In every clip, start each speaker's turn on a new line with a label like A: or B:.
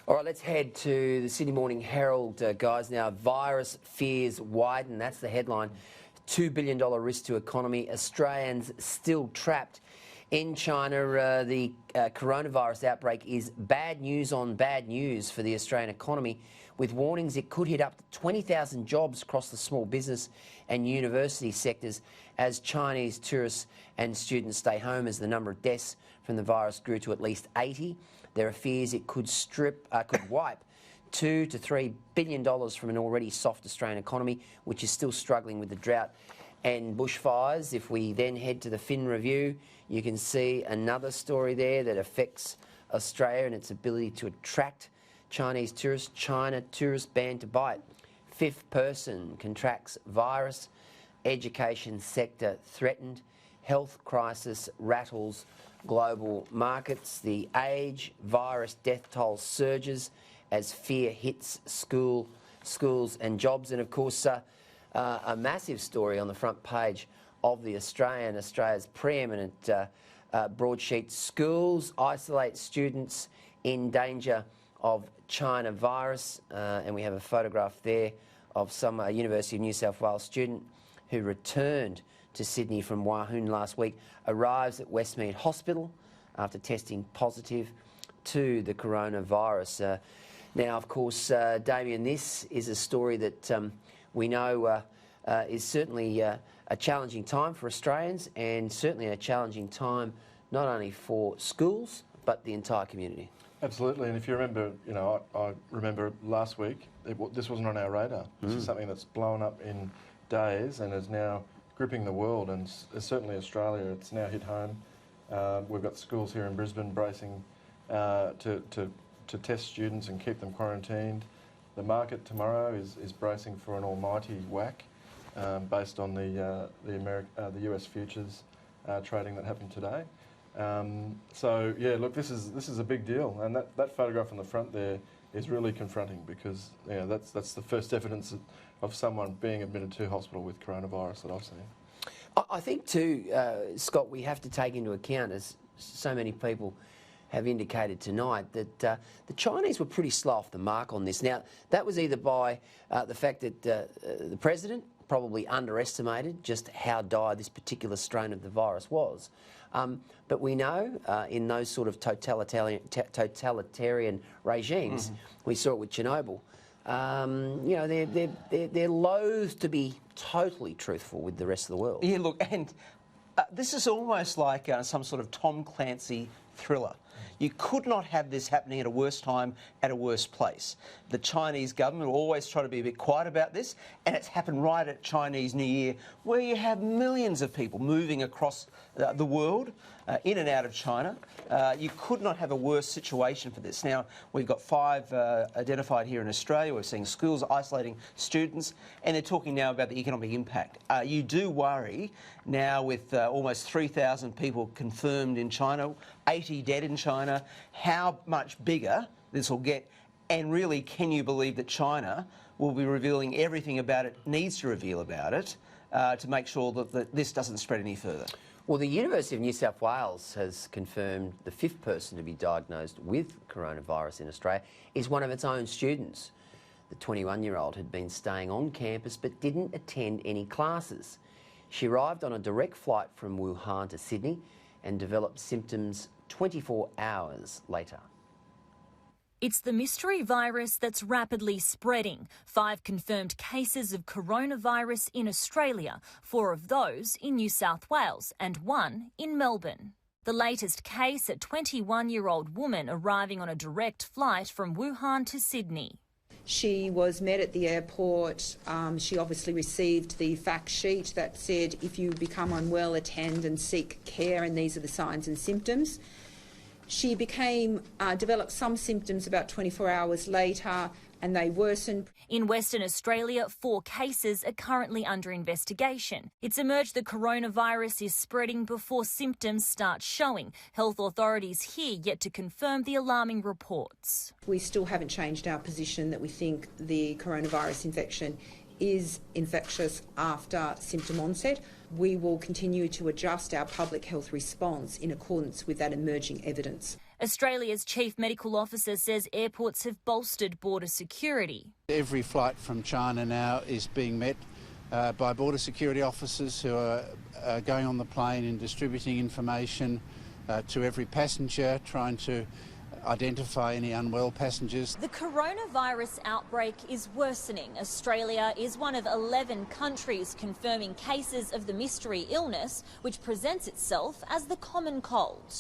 A: All right, let's head to the Sydney Morning Herald, guys. Now, virus fears widen. That's the headline. $2 billion risk to economy. Australians still trapped in China. The coronavirus outbreak is bad news on bad news for the Australian economy, with warnings it could hit up to 20,000 jobs across the small business and university sectors as Chinese tourists and students stay home, as the number of deaths from the virus grew to at least 80. There are fears it could wipe $2 to $3 billion from an already soft Australian economy, which is still struggling with the drought and bushfires. If we then head to the Fin Review, you can see another story there that affects Australia and its ability to attract Chinese tourists. China tourist ban to bite. Fifth person contracts virus. Education sector threatened. Health crisis rattles global markets. The age virus death toll surges as fear hits schools and jobs. And of course, a massive story on the front page of the Australian, Australia's preeminent broadsheet. Schools isolate students in danger of China virus. And we have a photograph there of some University of New South Wales student who returned to Sydney from Wahun last week, arrives at Westmead Hospital after testing positive to the coronavirus. Now, of course, Damien, this is a story that we know is certainly a challenging time for Australians, and certainly a challenging time not only for schools but the entire community.
B: Absolutely, and if you remember, I remember last week, this wasn't on our radar. This is something that's blown up in days and is now gripping the world, and certainly Australia. It's now hit home. We've got schools here in Brisbane bracing to test students and keep them quarantined. The market tomorrow is bracing for an almighty whack based on the US futures trading that happened today. So yeah, look, this is a big deal, and that photograph on the front there is really confronting, because that's the first evidence of someone being admitted to hospital with coronavirus that I've seen.
A: I think too, Scott, we have to take into account, as so many people have indicated tonight, that the Chinese were pretty slow off the mark on this. Now, that was either by the fact that the President probably underestimated just how dire this particular strain of the virus was. But we know in those sort of totalitarian regimes, we saw it with Chernobyl, they're loath to be totally truthful with the rest of the world.
C: Yeah, look, and this is almost like some sort of Tom Clancy thriller. You could not have this happening at a worse time, at a worse place. The Chinese government will always try to be a bit quiet about this, and it's happened right at Chinese New Year, where you have millions of people moving across the world, in and out of China. You could not have a worse situation for this. Now, we've got 5 identified here in Australia. We're seeing schools isolating students, and they're talking now about the economic impact. You do worry now, with almost 3,000 people confirmed in China, 80 dead in China, how much bigger this will get, and really, can you believe that China will be revealing everything about it, needs to reveal about it, to make sure that this doesn't spread any further?
A: Well, the University of New South Wales has confirmed the 5th person to be diagnosed with coronavirus in Australia is one of its own students. The 21-year-old had been staying on campus but didn't attend any classes. She arrived on a direct flight from Wuhan to Sydney and developed symptoms 24 hours later.
D: It's the mystery virus that's rapidly spreading. 5 confirmed cases of coronavirus in Australia, 4 of those in New South Wales and 1 in Melbourne. The latest case, a 21-year-old woman arriving on a direct flight from Wuhan to Sydney.
E: She was met at the airport. She obviously received the fact sheet that said, if you become unwell, attend and seek care, and these are the signs and symptoms. She developed some symptoms about 24 hours later, and they worsened.
D: In Western Australia, 4 cases are currently under investigation. It's emerged the coronavirus is spreading before symptoms start showing. Health authorities here yet to confirm the alarming reports.
E: We still haven't changed our position that we think the coronavirus infection is infectious after symptom onset. We will continue to adjust our public health response in accordance with that emerging evidence.
D: Australia's chief medical officer says airports have bolstered border security.
F: Every flight from China now is being met by border security officers who are going on the plane and distributing information to every passenger, trying to identify any unwell passengers.
D: The coronavirus outbreak is worsening. Australia is one of 11 countries confirming cases of the mystery illness, which presents itself as the common cold.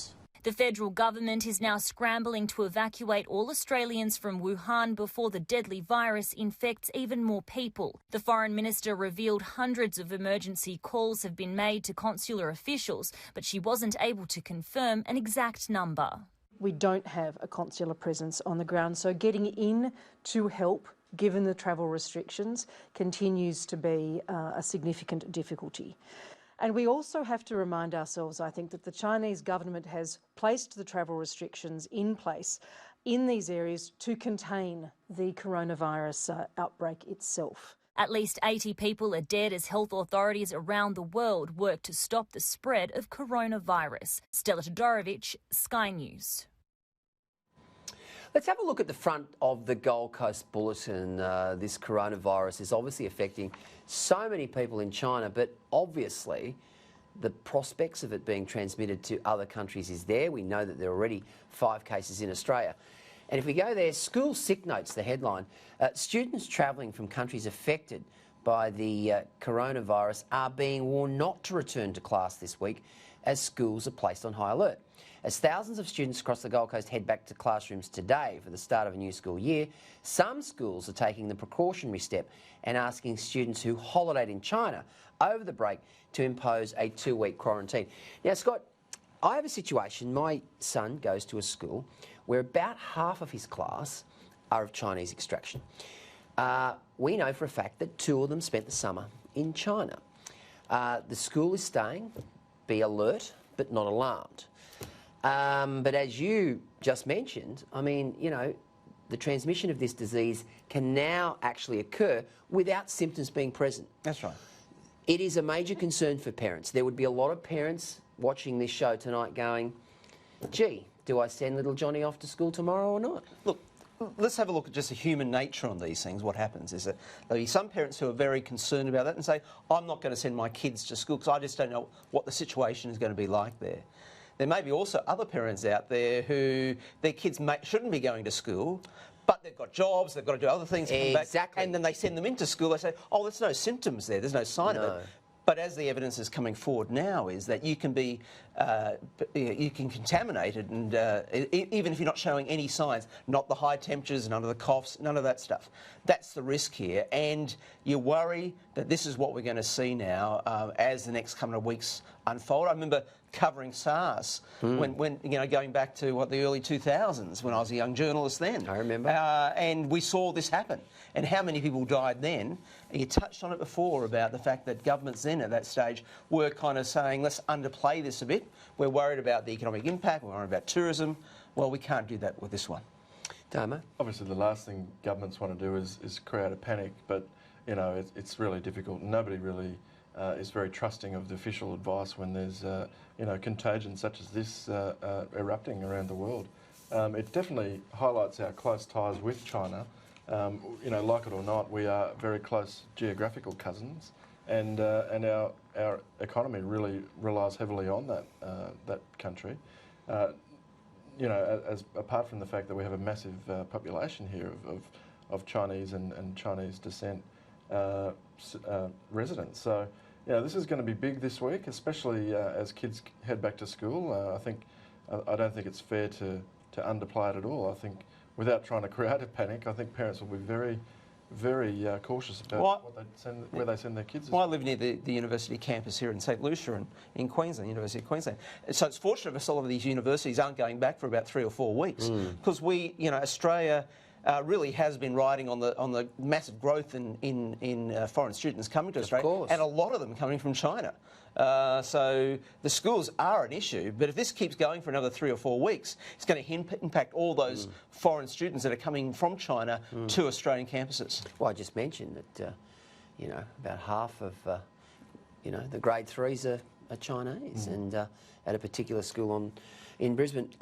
D: The federal government is now scrambling to evacuate all Australians from Wuhan before the deadly virus infects even more people. The foreign minister revealed hundreds of emergency calls have been made to consular officials, but she wasn't able to confirm an exact number.
G: We don't have a consular presence on the ground, so getting in to help, given the travel restrictions, continues to be a significant difficulty. And we also have to remind ourselves, I think, that the Chinese government has placed the travel restrictions in place in these areas to contain the coronavirus outbreak itself.
D: At least 80 people are dead as health authorities around the world work to stop the spread of coronavirus. Stella Todorovic, Sky News.
A: Let's have a look at the front of the Gold Coast Bulletin. This coronavirus is obviously affecting so many people in China, but obviously the prospects of it being transmitted to other countries is there. We know that there are already 5 cases in Australia. And if we go there, School Sick Notes, the headline. Students travelling from countries affected by the coronavirus are being warned not to return to class this week as schools are placed on high alert. As thousands of students across the Gold Coast head back to classrooms today for the start of a new school year, some schools are taking the precautionary step and asking students who holidayed in China over the break to impose a 2-week quarantine. Now, Scott, I have a situation. My son goes to a school where about half of his class are of Chinese extraction. We know for a fact that 2 of them spent the summer in China. The school is staying, be alert, but not alarmed. But as you just mentioned, I mean, you know, the transmission of this disease can now actually occur without symptoms being present.
C: That's right.
A: It is a major concern for parents. There would be a lot of parents watching this show tonight going, gee, do I send little Johnny off to school tomorrow or not?
C: Look, let's have a look at just the human nature on these things. What happens is that there'll be some parents who are very concerned about that and say, I'm not going to send my kids to school because I just don't know what the situation is going to be like there. There may be also other parents out there who their kids shouldn't be going to school, but they've got jobs, they've got to do other things.
A: Exactly.
C: And then they send them into school, they say, oh, there's no symptoms there, there's no sign of it. But as the evidence is coming forward now is that you can be, you can contaminate it, and even if you're not showing any signs, not the high temperatures, none of the coughs, none of that stuff. That's the risk here, and you worry that this is what we're going to see now as the next couple of weeks unfold. I remember covering SARS when you know, going back to the early 2000s when I was a young journalist then.
A: I remember.
C: And we saw this happen, and how many people died then. You touched on it before about the fact that governments then at that stage were kind of saying, let's underplay this a bit. We're worried about the economic impact, we're worried about tourism. Well, we can't do that with this one.
A: Damo?
B: Obviously, the last thing governments want to do is create a panic, but you know it's really difficult. Nobody really is very trusting of the official advice when there's you know, contagion such as this erupting around the world. It definitely highlights our close ties with China. You know, like it or not, we are very close geographical cousins, and our economy really relies heavily on that country. You know, apart from the fact that we have a massive population here of Chinese and Chinese descent residents. So, you know, this is going to be big this week, especially as kids head back to school. I don't think it's fair to underplay it at all. I think, without trying to create a panic, I think parents will be very, very cautious about where they send their kids.
C: Well, I live near the university campus here in St Lucia in Queensland, University of Queensland. So it's fortunate for some of these universities aren't going back for about 3 or 4 weeks because we, you know, Australia really has been riding on the massive growth in foreign students coming to Australia, and a lot of them coming from China. So the schools are an issue, but if this keeps going for another 3 or 4 weeks, it's going to impact all those foreign students that are coming from China to Australian campuses.
A: Well, I just mentioned that, you know, about half of, you know, the grade 3s are Chinese, and at a particular school in Brisbane.